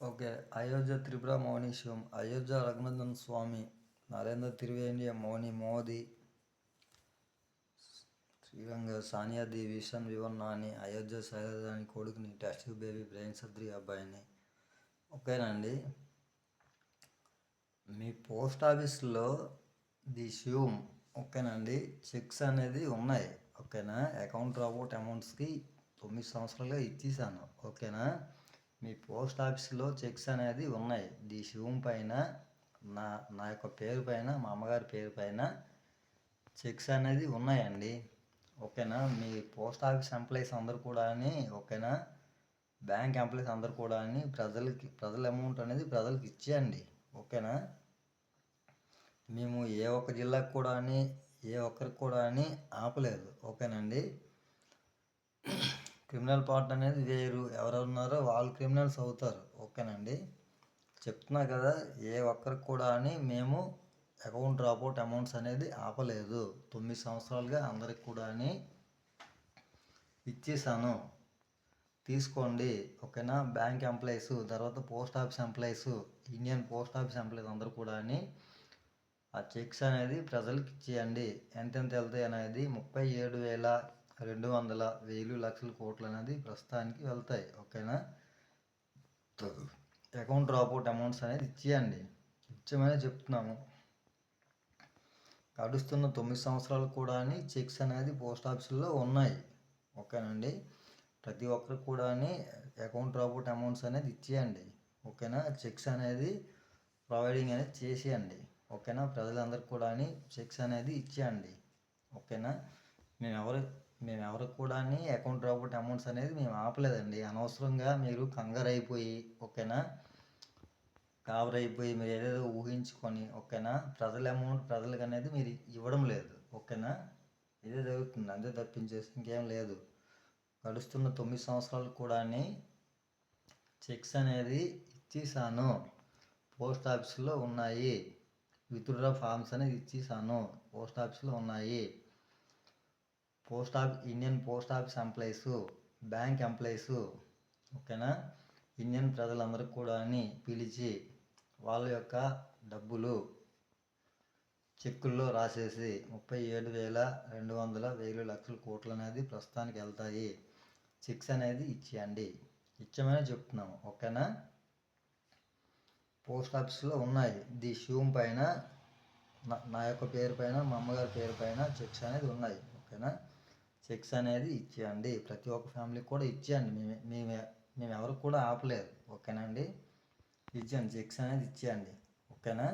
Okay. Ayodhya Tripura మౌని శివం, అయోధ్య రఘునందన్ స్వామి, నరేంద్ర తిరువేంద్ర మౌని Modi, Sriranga సానియాదేవి, vision వివన్ Nani, Ayodhya శైలజాని కొడుకుని, test baby brain surgery అబ్బాయిని. ఓకేనండి. మీ పోస్ట్ ఆఫీస్లో ది శివం ఓకేనండి చెక్స్ అనేది ఉన్నాయి. ఓకేనా, అకౌంట్ రాబోట్ అమౌంట్స్కి 9 సంవత్సరాలుగా ఇచ్చేసాను. ఓకేనా, మీ పోస్ట్ ఆఫీస్లో చెక్స్ అనేది ఉన్నాయి. ది శివం పైన నా నా యొక్క పేరు పైన, మా అమ్మగారి పేరు పైన చెక్స్ అనేది ఉన్నాయండి. ఓకేనా, మీ పోస్ట్ ఆఫీస్ ఎంప్లాయీస్ అందరు కూడా ఓకేనా, బ్యాంక్ ఎంప్లాయీస్ అందరు కూడా ప్రజల అమౌంట్ అనేది ప్రజలకు ఇచ్చేయండి. ఓకేనా, మేము ఏ ఒక్క జిల్లాకు కూడా ఏ ఒక్కరికి కూడా ఆపలేదు. ఓకేనండి, క్రిమినల్ పార్ట్ అనేది వేరు, ఎవరెవరు ఉన్నారో వాళ్ళు క్రిమినల్స్ అవుతారు. ఓకేనండి, చెప్తున్నా కదా, ఏ ఒక్కరికి కూడా మేము అకౌంట్ డ్రాప్అవుట్ అమౌంట్స్ అనేది ఆపలేదు. 9 సంవత్సరాలుగా అందరికి కూడా ఇచ్చేసాను, తీసుకోండి. ఓకేనా, బ్యాంక్ ఎంప్లాయీస్, తర్వాత post office employees, Indian post office employees అందరూ కూడా ఆ చెక్స్ అనేది ప్రజలకు ఇచ్చేయండి. ఎంతెంత వెళ్తాయి అనేది 37,200, 1,000, లక్షల, కోట్లు అనేది ప్రస్తుతానికి వెళ్తాయి. ఓకేనా, అకౌంట్ డ్రాప్అవుట్ అమౌంట్స్ అనేది ఇచ్చేయండి, ఇచ్చామని చెప్తున్నాము. గడుస్తున్న 9 సంవత్సరాలు కూడా చెక్స్ అనేది పోస్ట్ ఆఫీసులో ఉన్నాయి. ఓకేనండి, ప్రతి ఒక్కరికి కూడా అకౌంట్ డ్రాప్అవుట్ అమౌంట్స్ అనేది ఇచ్చేయండి. ఓకేనా, చెక్స్ అనేది ప్రొవైడింగ్ అనేది చేసేయండి. ఓకేనా, ప్రజలందరికీ కూడా చెక్స్ అనేది ఇచ్చేయండి. ఓకేనా, మేము ఎవరికి కూడా అకౌంట్ డ్రాప్అవుట్ అమౌంట్స్ అనేది మేము ఆపలేదండి. అనవసరంగా మీరు కంగారు అయిపోయి, ఓకేనా, గాబరైపోయి మీరు ఏదేదో ఊహించుకొని, ఓకేనా, ప్రజల అమౌంట్ ప్రజలకు అనేది మీరు ఇవ్వడం లేదు. ఓకేనా, ఇదే జరుగుతుంది, అంతే తప్పించేసి ఇంకేం లేదు. గడుస్తున్న 9 సంవత్సరాలు కూడా చెక్స్ అనేది ఇచ్చేసాను, పోస్ట్ ఆఫీసులో ఉన్నాయి. విత్డ్రా ఫామ్స్ అనేది ఇచ్చేసాను, పోస్ట్ ఆఫీస్లో ఉన్నాయి. Indian post office employees, bank employees, ఓకేనా, ఇండియన్ ప్రజలందరికీ కూడా పిలిచి వాళ్ళ యొక్క డబ్బులు చెక్కుల్లో రాసేసి 37,200, 1,000, లక్షల, కోట్లు అనేది ప్రస్తుతానికి వెళ్తాయి. చెక్స్ అనేది ఇచ్చేయండి, ఇచ్చామని చెప్తున్నాము. ఓకేనా, పోస్ట్ ఆఫీస్లో ఉన్నాయి. ది శివం పైన నా యొక్క పేరు పైన, మా అమ్మగారి పేరు పైన చెక్స్ అనేది ఉన్నాయి. ఓకేనా, చెక్స్ అనేది ఇచ్చేయండి, ప్రతి ఒక్క ఫ్యామిలీకి కూడా ఇచ్చేయండి. మేము ఎవరికి కూడా ఆపలేదు. ఓకేనా అండి, ఇచ్చేయండి, చెక్స్ అనేది ఇచ్చేయండి. ఓకేనా.